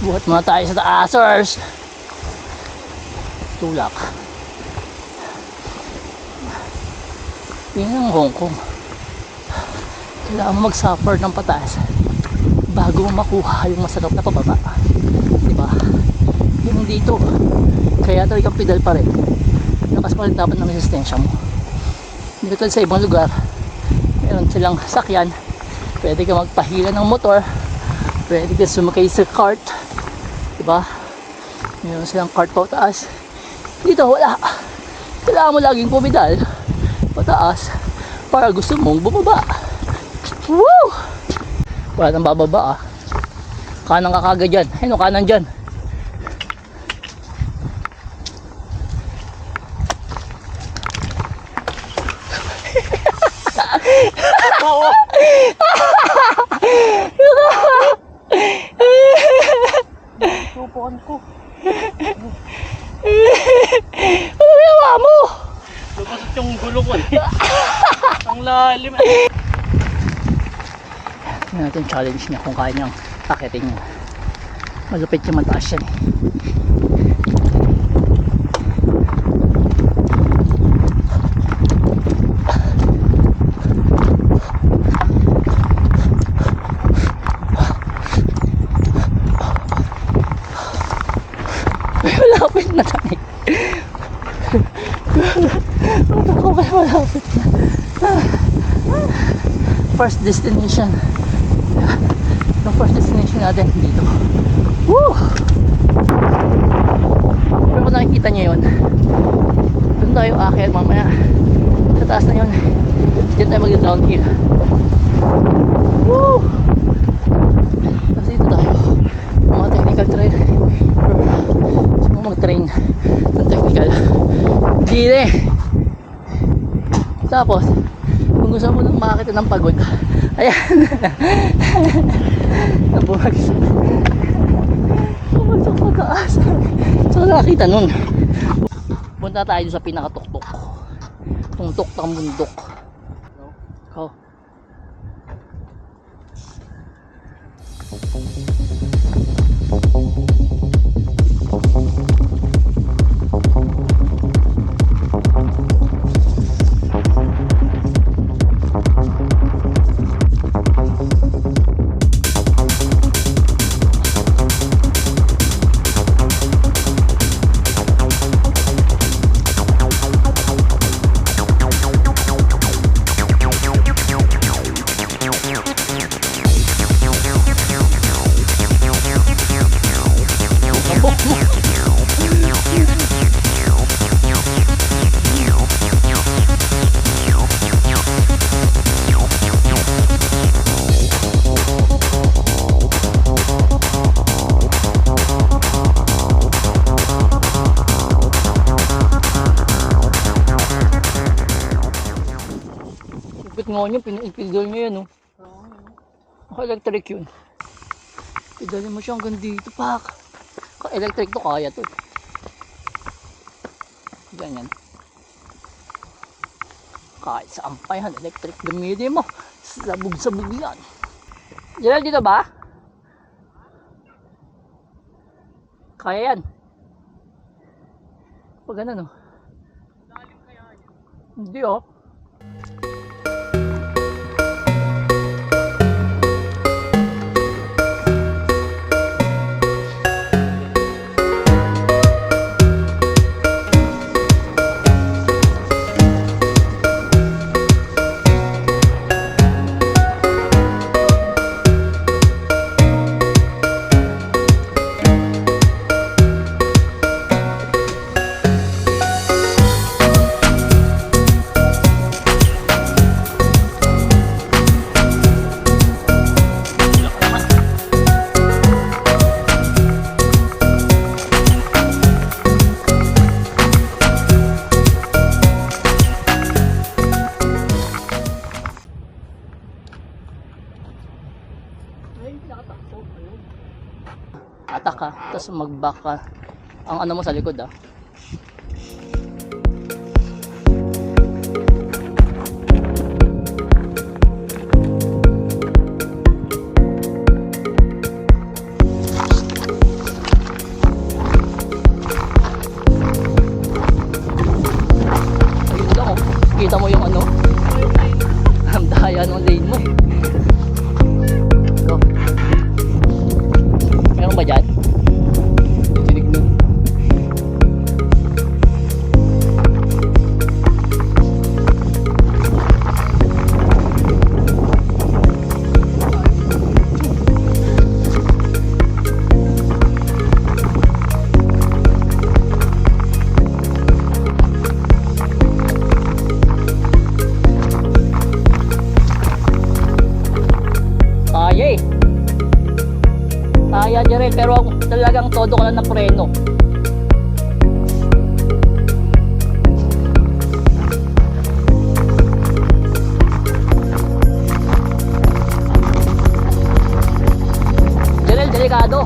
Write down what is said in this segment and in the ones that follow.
Buhat muna tayo sa taasers. Tulak. Yan ang Hong Kong. Kailangan mo mag-suffer ng pataas bago mo makuha yung masarap na pababa. Diba? Yung dito, kaya talagang pedal pa rin. Lakas pa rin dapat ng resistensya mo. Hindi ko sa ibang lugar, meron silang sakyan, pwede ka magpahila ng motor, pwede ka sumakay sa cart, diba? Meron silang cart pataas. Dito wala. Kailangan mo laging pumidal pataas para gusto mong bumaba. Woo! Wala nang bababa ah. Kanang kakagad dyan. Ayun, kanan dyan. Tupuan ko. Ano ginawa mo? Lupasot yung gulo ko eh. Ang lalim. Tingnan natin challenge niya kung kaya niyang akitin niya. Malupit yung mataas yan eh. Malapit na tayo. Ako ba malapit na? First destination. Yung first destination natin dito. Woo! Pero kung nakikita nyo yun, doon tayo aakyat mamaya. Sa taas na yun, dyan tayo mag-downhill. Woo! Tapos dito tayo, mga technical trail. Gusto mo mag-train ng technical, hindi eh. Tapos kung gusto mo nang makakita ng pagod, ayan. Nabumagsak pagkaas. So nakakita nun. Punta tayo sa pinakatuktok, tungtok ng bundok. Oh. Nga nyo, pinipidol nyo yan, oh. Naka-electric yun. Pidalin mo siya hanggang dito, pak. Electric to, kaya to. Ganyan. Kahit sa ampayan, electric gamitin mo. Sabog-sabog yan. Diyan dito ba? Kaya yan. Pag ganun, oh. Lalim kaya yun? Hindi, oh. Atak ka, tapos mag-back ka. Ang ano mo sa likod ah. Jerel, pero talagang todo ka lang ng preno. Jerel, delikado.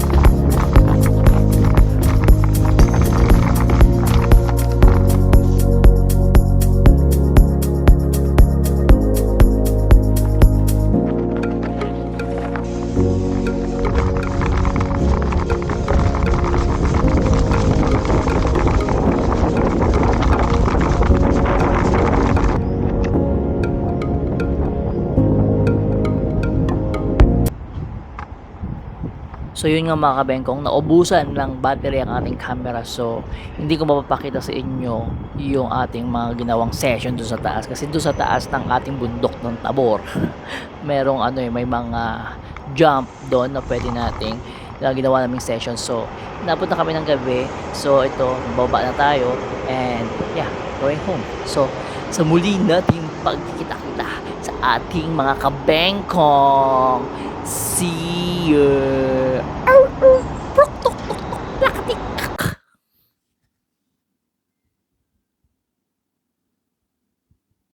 So yun nga mga kabengkong, naubusan ng battery ang ating camera. So hindi ko mapapakita sa inyo yung ating mga ginawang session doon sa taas. Kasi doon sa taas ng ating bundok ng Tabor, merong may mga jump doon na pwede nating ginawa naming session. So napunta kami ng gabi. So ito, bababa na tayo and yeah, going home. So sa muli nating pagkikita-kita sa ating mga kabengkong. See you!